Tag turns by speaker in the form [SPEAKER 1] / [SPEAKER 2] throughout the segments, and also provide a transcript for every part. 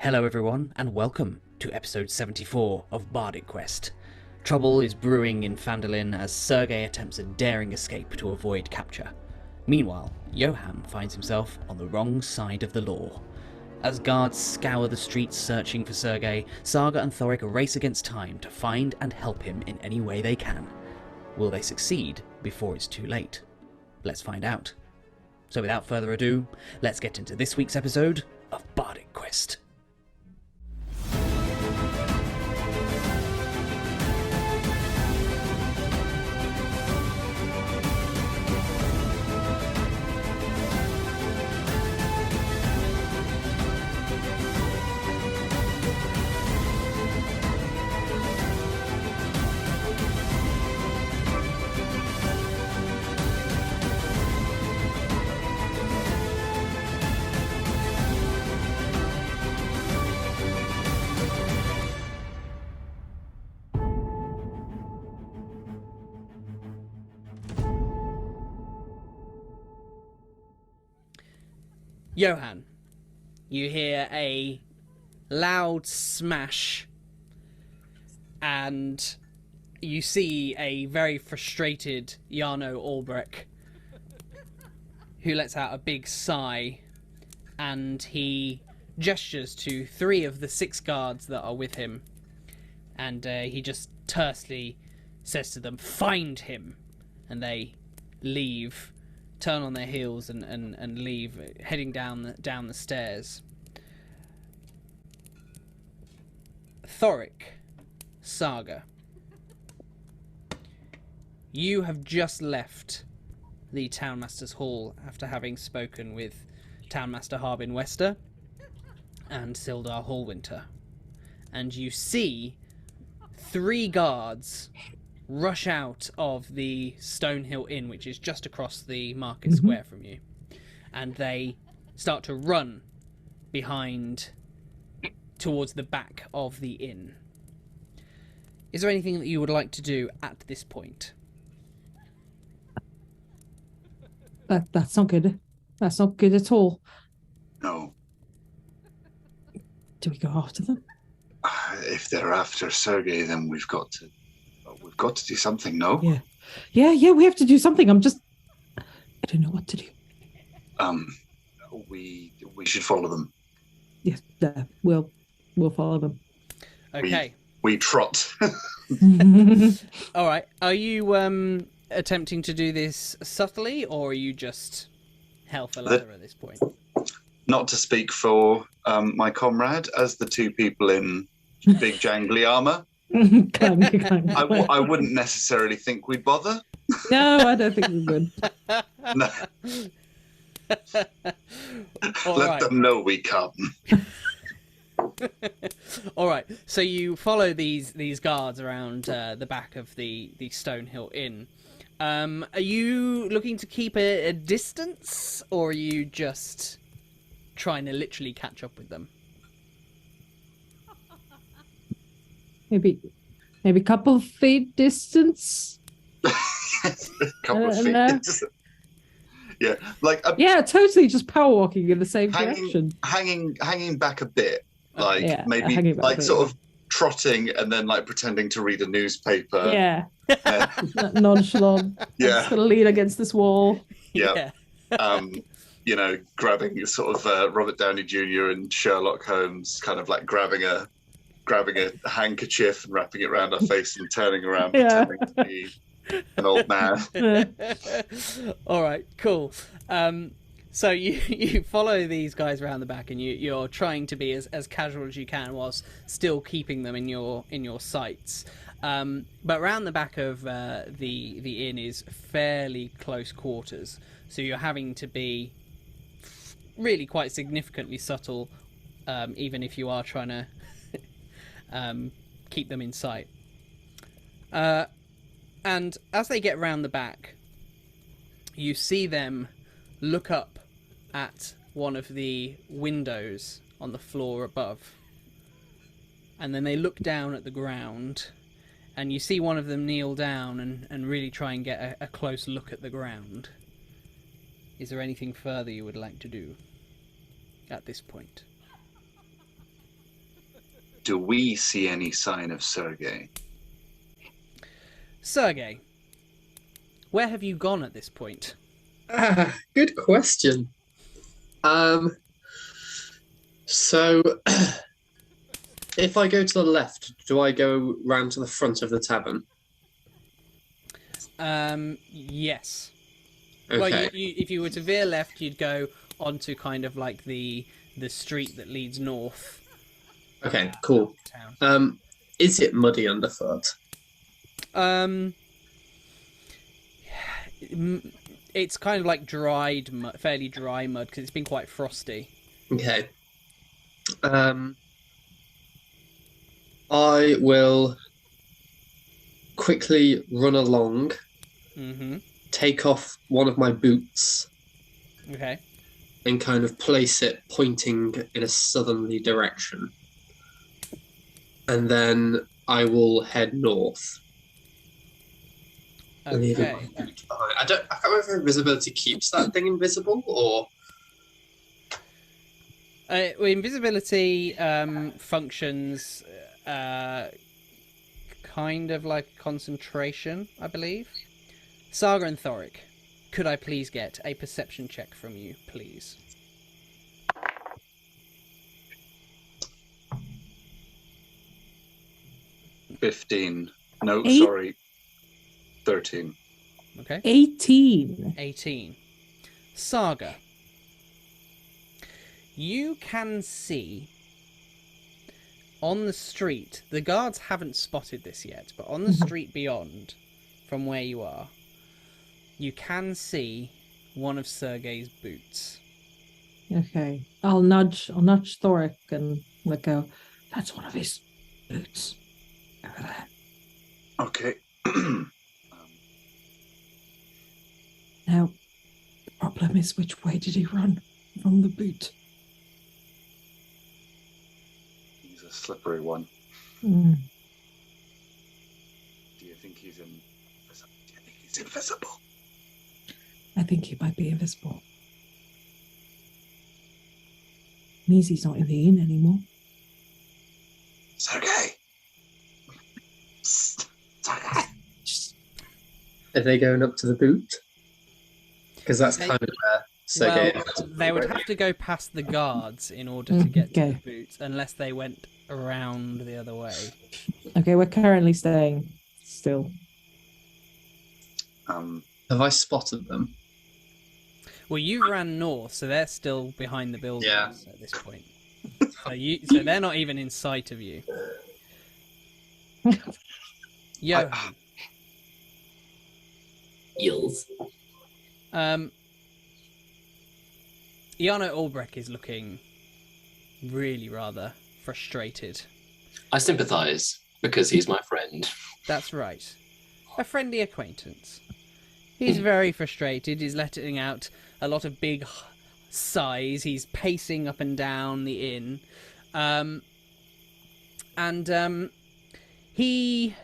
[SPEAKER 1] Hello everyone, and welcome to episode 74 of Bardic Quest. Trouble is brewing in Phandelver as Sergei attempts a daring escape to avoid capture. Meanwhile, Johann finds himself on the wrong side of the law. As guards scour the streets searching for Sergei, Saga and Thorik race against time to find and help him in any way they can. Will they succeed before it's too late? Let's find out. So without further ado, let's get into this week's episode of Bardic Quest. Johann, you hear a loud smash and you see a very frustrated Jarno Albrek who lets out a big sigh, and he gestures to 3 of the 6 guards that are with him, and he just tersely says to them, "Find him!" And they leave, turn on their heels and leave, heading down the stairs. Thorik, Saga, you have just left the Townmaster's Hall after having spoken with Townmaster Harbin Wester and Sildar Hallwinter, and you see 3 guards rush out of the Stonehill Inn, which is just across the market square from you, and they start to run behind towards the back of the inn. Is there anything that you would like to do at this point?
[SPEAKER 2] That's not good. That's not good at all.
[SPEAKER 3] No.
[SPEAKER 2] Do we go after them?
[SPEAKER 3] If they're after Sergei, then we've got to do something, no?
[SPEAKER 2] Yeah, we have to do something. I don't know what to do.
[SPEAKER 3] We should follow them.
[SPEAKER 2] Yes, we'll follow them.
[SPEAKER 1] Okay.
[SPEAKER 3] We trot.
[SPEAKER 1] All right. Are you attempting to do this subtly, or are you just hell for leather at this point?
[SPEAKER 3] Not to speak for my comrade, as the 2 people in big jangly armour, I wouldn't necessarily think we'd bother.
[SPEAKER 2] No, I don't think we would.
[SPEAKER 3] No. Let them know we come.
[SPEAKER 1] All right. So you follow these guards around the back of the Stonehill Inn. Are you looking to keep a distance, or are you just trying to literally catch up with them?
[SPEAKER 2] Maybe a couple of feet distance.
[SPEAKER 3] Couple of feet. Yeah,
[SPEAKER 2] totally. Just power walking in the same direction.
[SPEAKER 3] Hanging back a bit, maybe
[SPEAKER 2] back
[SPEAKER 3] sort of trotting and then pretending to read a newspaper.
[SPEAKER 2] Yeah. Nonchalant.
[SPEAKER 3] Yeah.
[SPEAKER 2] Just gonna lean against this wall.
[SPEAKER 3] Yeah. Grabbing sort of Robert Downey Jr. and Sherlock Holmes, kind of grabbing a handkerchief and wrapping it around our face and turning around, pretending to be an old man.
[SPEAKER 1] All right, cool. So you follow these guys around the back, and you're trying to be as casual as you can whilst still keeping them in your sights. But around the back of the inn is fairly close quarters, so you're having to be really quite significantly subtle, even if you are trying to keep them in sight. And as they get round the back, you see them look up at one of the windows on the floor above. And then they look down at the ground, and you see one of them kneel down and really try and get a close look at the ground. Is there anything further you would like to do at this point?
[SPEAKER 3] Do we see any sign of Sergei?
[SPEAKER 1] Sergei, where have you gone at this point?
[SPEAKER 4] Good question. So if I go to the left, do I go round to the front of the tavern?
[SPEAKER 1] Yes.
[SPEAKER 4] Okay.
[SPEAKER 1] Well, if you were to veer left, you'd go onto kind of like the street that leads north.
[SPEAKER 4] Okay, cool.
[SPEAKER 1] Town.
[SPEAKER 4] Is it muddy underfoot?
[SPEAKER 1] It's kind of like dried mud, fairly dry mud, because it's been quite frosty.
[SPEAKER 4] Okay. I will quickly run along, take off one of my boots,
[SPEAKER 1] Okay.
[SPEAKER 4] and kind of place it pointing in a southerly direction. And then I will head north. Leaving my
[SPEAKER 1] Okay.
[SPEAKER 4] boot behind. I can't remember if invisibility keeps that thing invisible or.
[SPEAKER 1] Well, invisibility functions kind of like concentration, I believe. Saga and Thorik, could I please get a perception check from you, please?
[SPEAKER 3] $15. No,
[SPEAKER 2] Eight?
[SPEAKER 3] sorry. 13.
[SPEAKER 1] Okay.
[SPEAKER 2] 18.
[SPEAKER 1] 18. Saga, you can see on the street, the guards haven't spotted this yet, but on the street beyond, from where you are, you can see one of Sergei's boots.
[SPEAKER 2] Okay. I'll nudge Thorik and like go, that's one of his boots. Over there.
[SPEAKER 3] Okay.
[SPEAKER 2] Now, the problem is, which way did he run from the boot?
[SPEAKER 3] He's a slippery one.
[SPEAKER 2] Mm.
[SPEAKER 3] Do you think he's invisible? Do you think he's invisible?
[SPEAKER 2] I think he might be invisible. Means he's not in the inn anymore.
[SPEAKER 3] Sergei! Sergei!
[SPEAKER 4] Are they going up to the boot? Because that's kind of where Sergei
[SPEAKER 1] Well,
[SPEAKER 4] is.
[SPEAKER 1] they would have to go past the guards in order to get to
[SPEAKER 2] Okay.
[SPEAKER 1] the boots, unless they went around the other way.
[SPEAKER 2] Okay, we're currently staying still.
[SPEAKER 4] Have I spotted them?
[SPEAKER 1] Well, you ran north, so they're still behind the buildings
[SPEAKER 4] Yeah.
[SPEAKER 1] at this point. So they're not even in sight of you. Johann,
[SPEAKER 4] Eels.
[SPEAKER 1] Iano Albrek is looking really rather frustrated.
[SPEAKER 5] I sympathise, because he's my friend.
[SPEAKER 1] That's right. A friendly acquaintance. He's very frustrated. He's letting out a lot of big sighs. He's pacing up and down the inn. And he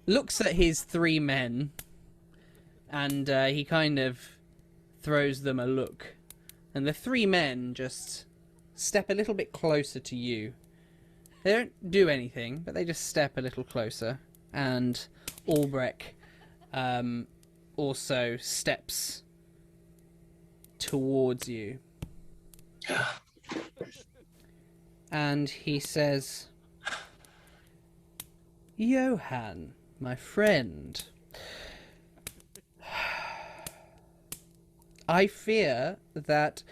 [SPEAKER 1] looks at his three men and he kind of throws them a look. And the three men just step a little bit closer to you. They don't do anything, but they just step a little closer. And Albrek also steps towards you. And he says, Johann, my friend, I fear that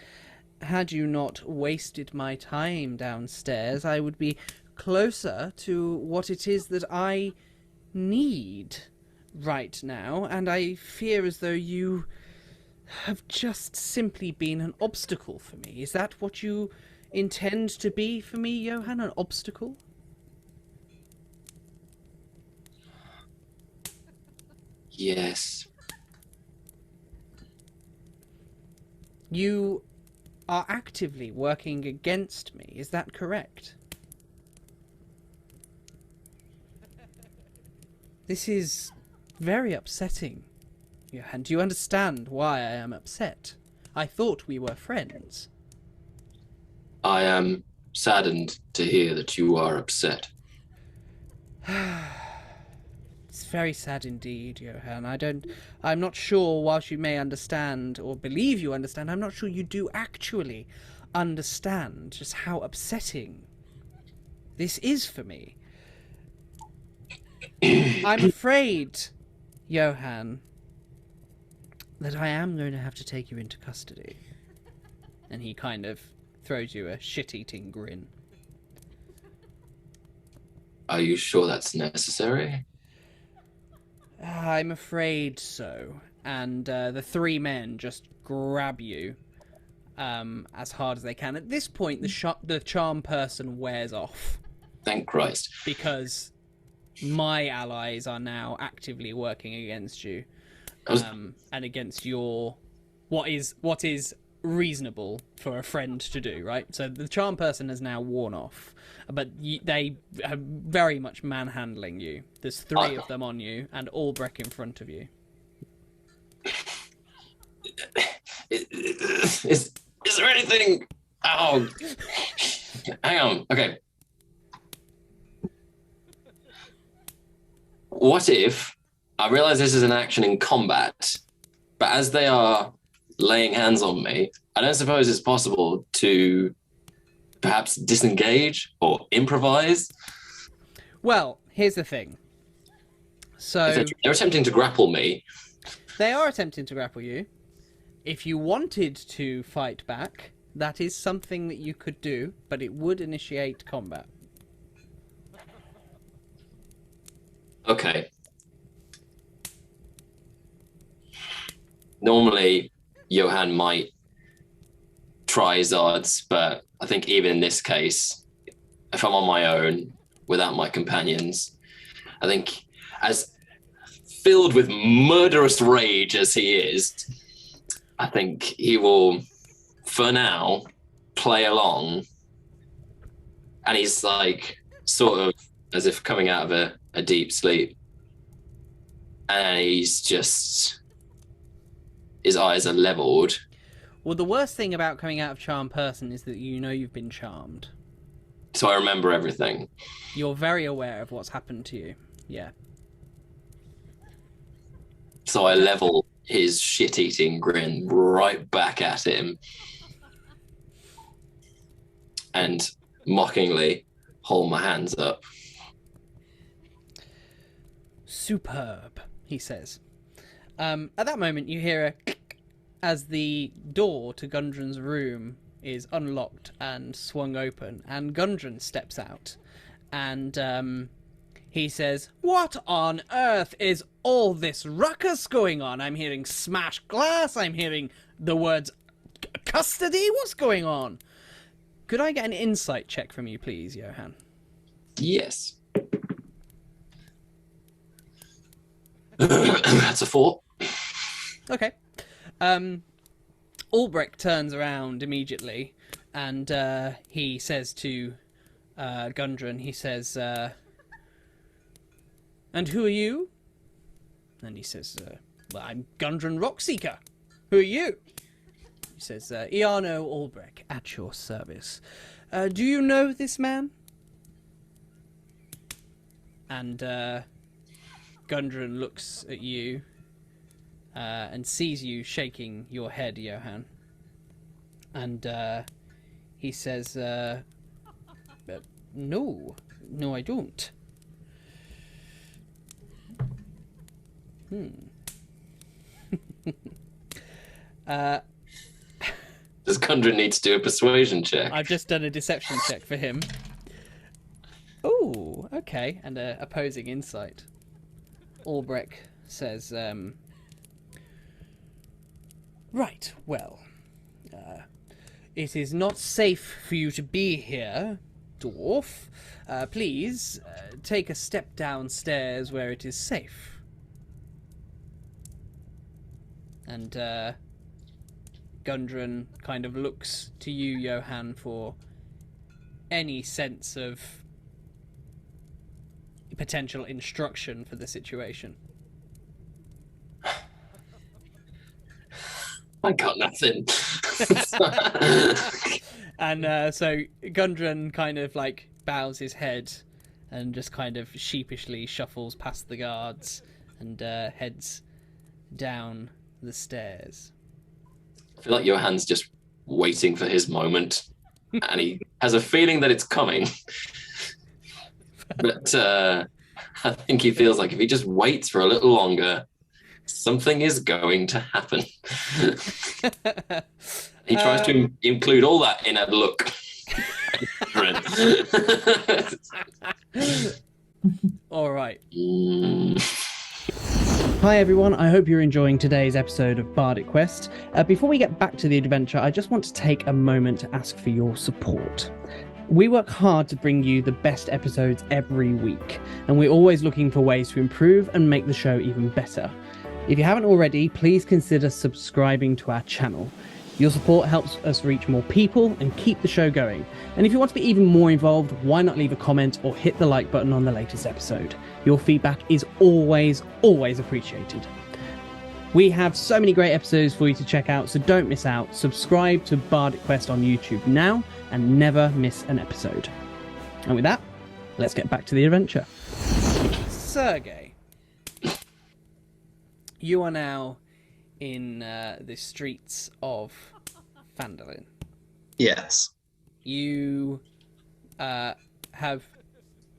[SPEAKER 1] had you not wasted my time downstairs, I would be closer to what it is that I need right now, and I fear as though you have just simply been an obstacle for me. Is that what you intend to be for me, Johann? An obstacle?
[SPEAKER 5] Yes.
[SPEAKER 1] You are actively working against me, is that correct? This is very upsetting, Johann. Do you understand why I am upset? I thought we were friends.
[SPEAKER 5] I saddened to hear that you are upset.
[SPEAKER 1] It's very sad indeed, Johann. I'm not sure, whilst you may understand, or believe you understand, I'm not sure you do actually understand just how upsetting this is for me. I'm afraid, Johann, that I am going to have to take you into custody. And he kind of throws you a shit-eating grin.
[SPEAKER 5] Are you sure that's necessary?
[SPEAKER 1] I'm afraid so. And the three men just grab you as hard as they can. At this point, the charm person wears off.
[SPEAKER 5] Thank Christ.
[SPEAKER 1] Because my allies are now actively working against you. And against your... What is reasonable for a friend to do, right? So the charm person has now worn off, but they are very much manhandling you. There's three of them on you, and Albrek in front of you.
[SPEAKER 5] Is there anything? Oh, hang on. Okay. What if I realize this is an action in combat, but as they are laying hands on me, I don't suppose it's possible to perhaps disengage or improvise?
[SPEAKER 1] Well, here's the thing. So
[SPEAKER 5] They're attempting to grapple me.
[SPEAKER 1] They are attempting to grapple you. If you wanted to fight back, that is something that you could do, but it would initiate combat.
[SPEAKER 5] Okay. Normally, Johann might try his odds, but I think even in this case, if I'm on my own, without my companions, I think as filled with murderous rage as he is, I think he will, for now, play along. And he's like, sort of as if coming out of a deep sleep. And he's just... his eyes are leveled.
[SPEAKER 1] Well, the worst thing about coming out of charm person is that you know you've been charmed.
[SPEAKER 5] So I remember everything.
[SPEAKER 1] You're very aware of what's happened to you. Yeah.
[SPEAKER 5] So I level his shit-eating grin right back at him. And mockingly hold my hands up.
[SPEAKER 1] Superb, he says. At that moment, you hear a click as the door to Gundren's room is unlocked and swung open, and Gundren steps out. And he says, "What on earth is all this ruckus going on? I'm hearing smash glass, I'm hearing the words custody, what's going on?" Could I get an insight check from you, please, Johann?
[SPEAKER 5] Yes. That's a 4.
[SPEAKER 1] Okay. Albrek turns around immediately, and he says to Gundren, he says, "And who are you?" And he says, "Well, I'm Gundren Rockseeker. Who are you?" He says, "Iarno Albrek, at your service. Do you know this man?" And Gundren looks at you and sees you shaking your head, Johann. And he says, No, I don't."
[SPEAKER 5] Does Gundren need to do a persuasion check?
[SPEAKER 1] I've just done a deception check for him. Oh, okay. And opposing insight. Albrek says, "Right, well, it is not safe for you to be here, dwarf. Please, take a step downstairs where it is safe." And Gundren kind of looks to you, Johann, for any sense of potential instruction for the situation.
[SPEAKER 5] I got nothing.
[SPEAKER 1] And so Gundren kind of like bows his head and just kind of sheepishly shuffles past the guards and heads down the stairs.
[SPEAKER 5] I feel like Johann's just waiting for his moment, and he has a feeling that it's coming. But I think he feels like if he just waits for a little longer, something is going to happen. He tries to include all that in a look.
[SPEAKER 1] All right.
[SPEAKER 6] Hi everyone, I hope you're enjoying today's episode of Bardic Quest. Before we get back to the adventure, I just want to take a moment to ask for your support. We work hard to bring you the best episodes every week, and we're always looking for ways to improve and make the show even better. If you haven't already, please consider subscribing to our channel. Your support helps us reach more people and keep the show going. And if you want to be even more involved, why not leave a comment or hit the like button on the latest episode? Your feedback is always appreciated. We have so many great episodes for you to check out, so don't miss out. Subscribe to Bardic Quest on YouTube now and never miss an episode. And with that, let's get back to the adventure.
[SPEAKER 1] Sergei, you are now in the streets of Phandelver.
[SPEAKER 4] Yes.
[SPEAKER 1] You have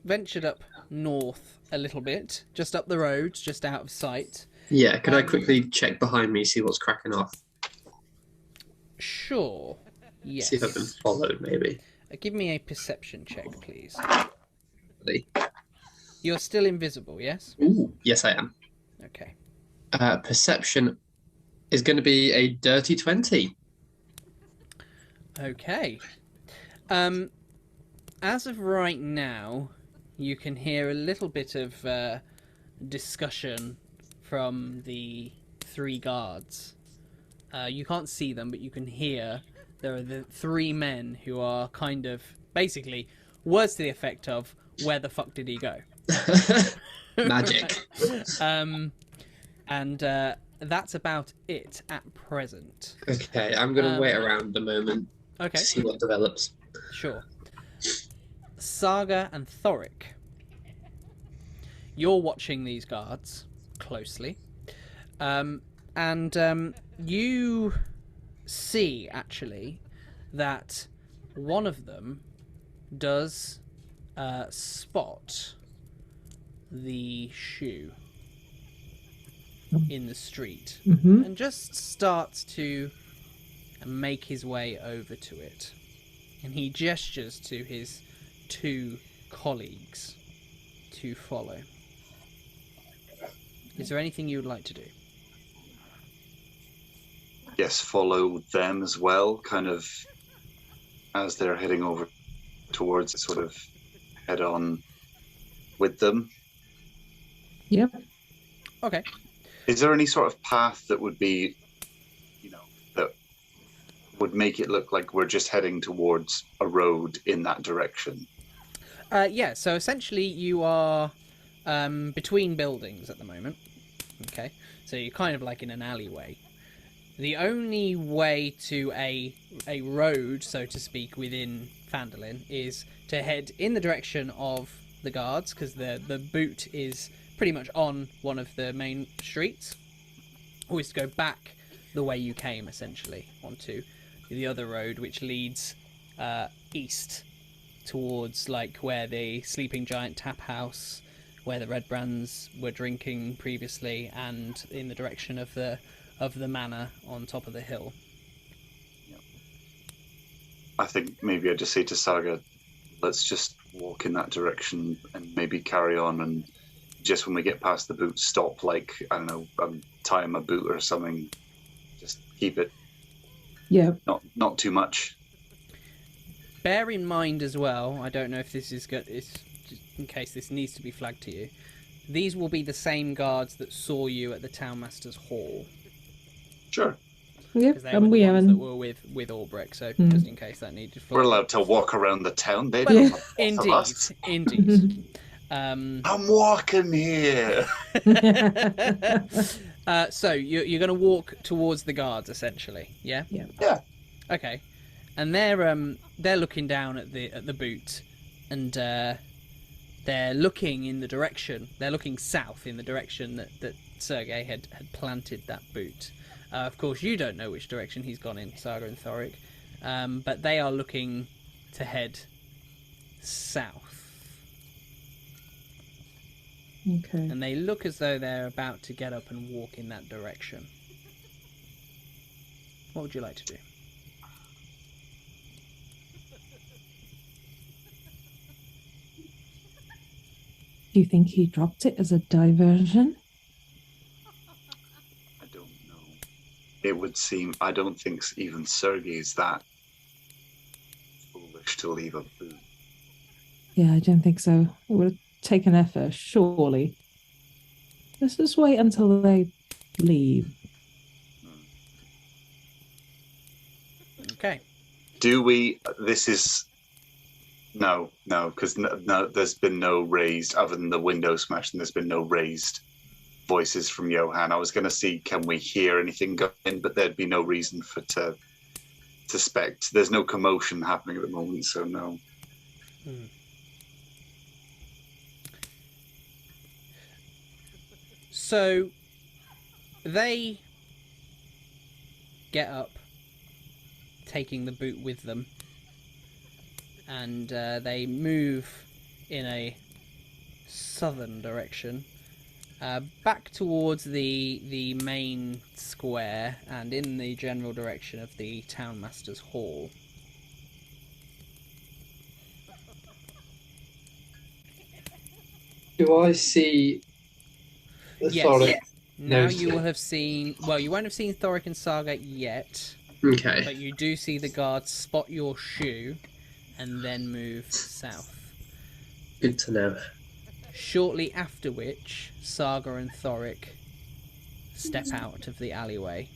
[SPEAKER 1] ventured up north a little bit, just up the road, just out of sight.
[SPEAKER 4] Yeah, could I quickly check behind me, see what's cracking off?
[SPEAKER 1] Sure. Yes.
[SPEAKER 4] See if I've been followed, maybe.
[SPEAKER 1] Give me a perception check, please.
[SPEAKER 4] Really?
[SPEAKER 1] You're still invisible, yes?
[SPEAKER 4] Ooh, yes, I am.
[SPEAKER 1] Okay.
[SPEAKER 4] Perception is going to be a dirty 20.
[SPEAKER 1] Okay. As of right now, you can hear a little bit of discussion from the three guards. You can't see them, but you can hear there are the three men who are kind of basically words to the effect of, where the fuck did he go?
[SPEAKER 4] Magic.
[SPEAKER 1] And that's about it at present.
[SPEAKER 4] Okay, I'm going to wait around a moment
[SPEAKER 1] Okay,
[SPEAKER 4] to see what develops.
[SPEAKER 1] sure. Saga and Thorik. You're watching these guards closely. And you see, actually, that one of them does spot the shoe in the street and just starts to make his way over to it. And he gestures to his two colleagues to follow. Is there anything you would like to do?
[SPEAKER 3] Yes, follow them as well, kind of as they're heading over towards it, sort of head on with them.
[SPEAKER 2] Yep.
[SPEAKER 1] Okay.
[SPEAKER 3] Is there any sort of path that would be, that would make it look like we're just heading towards a road in that direction?
[SPEAKER 1] Yeah, so essentially you are between buildings at the moment. Okay, so you're kind of like in an alleyway. The only way to a road, so to speak, within Phandelver is to head in the direction of the guards, because the boot is pretty much on one of the main streets, or is to go back the way you came, essentially, onto the other road, which leads east towards like where the Sleeping Giant tap house, where the Red Brands were drinking previously, and in the direction of the manor on top of the hill.
[SPEAKER 3] I think maybe I just say to Saga, let's just walk in that direction and maybe carry on, and just when we get past the boot, stop, like, I don't know, tie him a boot or something. Just keep it.
[SPEAKER 2] Yeah.
[SPEAKER 3] Not too much.
[SPEAKER 1] Bear in mind as well, I don't know if this is good, it's just in case this needs to be flagged to you, these will be the same guards that saw you at the Townmaster's Hall.
[SPEAKER 3] Sure.
[SPEAKER 2] Yep.
[SPEAKER 1] They were the ones that were with Albrek, so just in case that needed flagged.
[SPEAKER 3] We're allowed to walk around the town, they
[SPEAKER 1] Well,
[SPEAKER 3] don't have us.
[SPEAKER 1] indeed.
[SPEAKER 3] I'm walking here.
[SPEAKER 1] So you're going to walk towards the guards, essentially, yeah?
[SPEAKER 2] Yeah.
[SPEAKER 3] Yeah.
[SPEAKER 1] Okay. and they're looking down at the boot, and they're looking in the direction. They're looking south in the direction that Sergei had planted that boot. Of course, you don't know which direction he's gone in, Saga and Thorik, but they are looking to head south.
[SPEAKER 2] Okay.
[SPEAKER 1] And they look as though they're about to get up and walk in that direction. What would you like to do?
[SPEAKER 2] Do you think he dropped it as a diversion?
[SPEAKER 3] I don't know. It would seem, I don't think even Sergei is that foolish to leave a boot.
[SPEAKER 2] Yeah, I don't think so. It would have taken effort, surely. Let's just wait until they leave.
[SPEAKER 1] Okay.
[SPEAKER 3] Do we, this is, no, because no, there's been no raised, other than the window smashing, there's been no raised voices from Johann. I was going to see, can we hear anything going, but there'd be no reason to suspect. There's no commotion happening at the moment, so no.
[SPEAKER 1] So they get up, taking the boot with them, and they move in a southern direction, back towards the main square and in the general direction of the Townmaster's Hall.
[SPEAKER 4] Do I see the
[SPEAKER 1] Yes.
[SPEAKER 4] Thorik?
[SPEAKER 1] Now
[SPEAKER 4] No.
[SPEAKER 1] you will have seen... Well, you won't have seen Thorik and Saga yet,
[SPEAKER 4] Okay.
[SPEAKER 1] but you do see the guards spot your shoe and then move south.
[SPEAKER 4] Good to know.
[SPEAKER 1] Shortly after which, Saga and Thorik step out of the alleyway.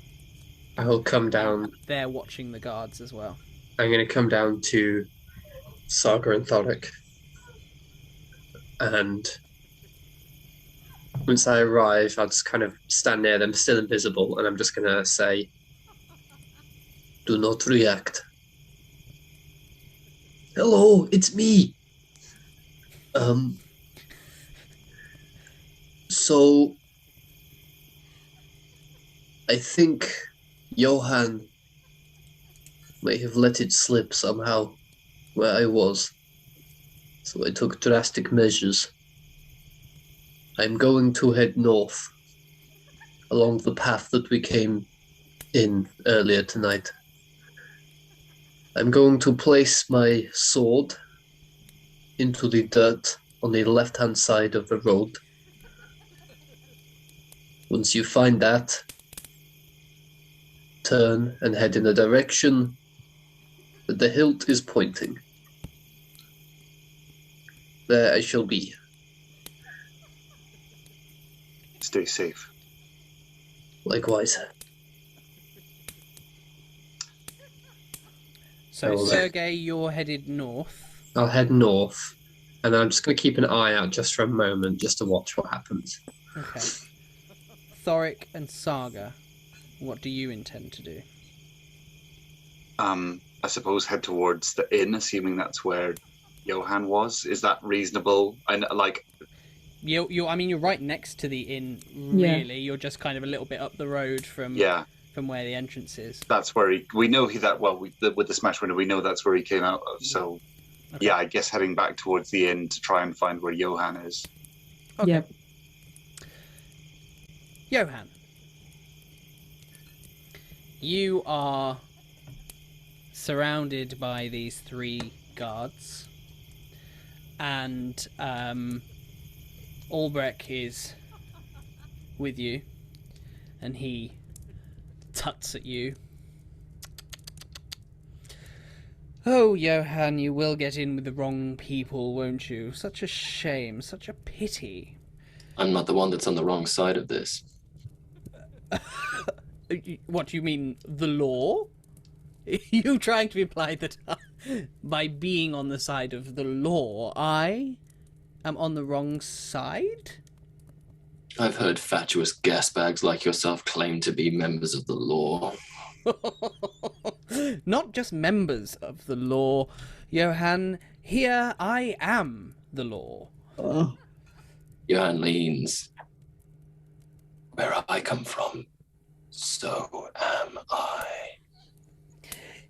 [SPEAKER 4] I will come down.
[SPEAKER 1] They're watching the guards as well.
[SPEAKER 4] I'm going to come down to Saga and Thorik. And once I arrive, I'll just kind of stand near them, still invisible, and I'm just going to say, "Do not react." Hello, it's me. So I think Johann may have let it slip somehow where I was. So I took drastic measures. I'm going to head north along the path that we came in earlier tonight. I'm going to place my sword into the dirt on the left-hand side of the road. Once you find that, turn and head in the direction that the hilt is pointing. There I shall be.
[SPEAKER 3] Stay safe.
[SPEAKER 4] Likewise.
[SPEAKER 1] So,
[SPEAKER 4] Oh,
[SPEAKER 1] Sergei, you're headed north.
[SPEAKER 4] I'll head north, and I'm just going to keep an eye out just for a moment, just to watch what happens.
[SPEAKER 1] Okay. Thorik and Saga, what do you intend to do?
[SPEAKER 3] I suppose head towards the inn, assuming that's where Johann was. Is that reasonable? And like,
[SPEAKER 1] I mean, you're right next to the inn.
[SPEAKER 2] Yeah.
[SPEAKER 1] Really, you're just kind of a little bit up the road from where the entrance is.
[SPEAKER 3] that's where we know with the smash window, we know that's where he came out of. So,
[SPEAKER 1] Okay.
[SPEAKER 3] yeah, I guess heading back towards the inn to try and find where Johann is.
[SPEAKER 1] Okay.
[SPEAKER 2] Yep.
[SPEAKER 1] Johann, you are surrounded by these 3 guards, and Albrek is with you, and he tuts at you. Oh, Johann, you will get in with the wrong people, won't you? Such a shame, such a pity.
[SPEAKER 5] I'm not the one that's on the wrong side of this.
[SPEAKER 1] What do you mean, the law? You trying to imply that by being on the side of the law, I am on the wrong side?
[SPEAKER 5] I've heard fatuous gasbags like yourself claim to be members of the law.
[SPEAKER 1] Not just members of the law, Johann. Here I am the law.
[SPEAKER 2] Oh.
[SPEAKER 5] Johann leans. Where I come from, so am I.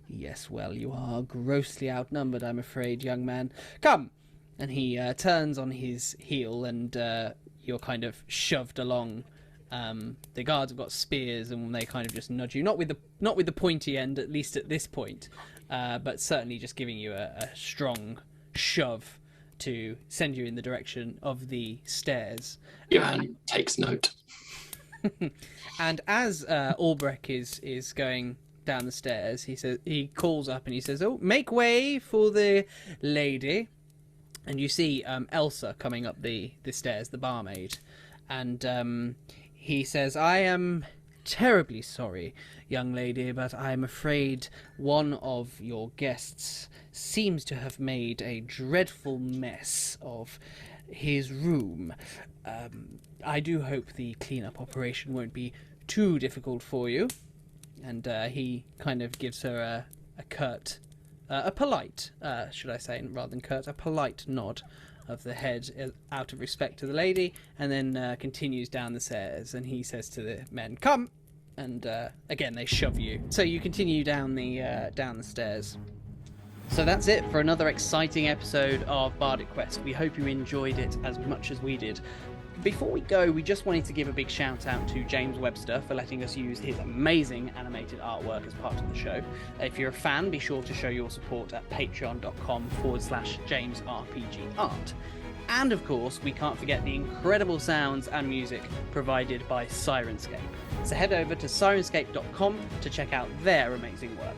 [SPEAKER 1] Yes, well, you are grossly outnumbered, I'm afraid, young man. Come! And he turns on his heel, and you're kind of shoved along. The guards have got spears, and they kind of just nudge you. Not with the pointy end, at least at this point, but certainly just giving you a strong shove to send you in the direction of the stairs.
[SPEAKER 5] Johann takes note.
[SPEAKER 1] And as Albrek is going down the stairs, he calls up and he says, "Oh, make way for the lady." And you see Elsa coming up the stairs, the barmaid, and he says, "I am terribly sorry, young lady, but I'm afraid one of your guests seems to have made a dreadful mess of his room. I do hope the cleanup operation won't be too difficult for you." And he kind of gives her a polite, should I say, rather than curt, a polite nod of the head out of respect to the lady, and then continues down the stairs. And he says to the men, "Come!" And again, they shove you. So you continue down the stairs. So that's it for another exciting episode of Bardic Quest. We hope you enjoyed it as much as we did. Before we go, we just wanted to give a big shout out to James Webster for letting us use his amazing animated artwork as part of the show. If you're a fan, be sure to show your support at patreon.com/JamesRPGArt. And of course, we can't forget the incredible sounds and music provided by Sirenscape. So head over to sirenscape.com to check out their amazing work.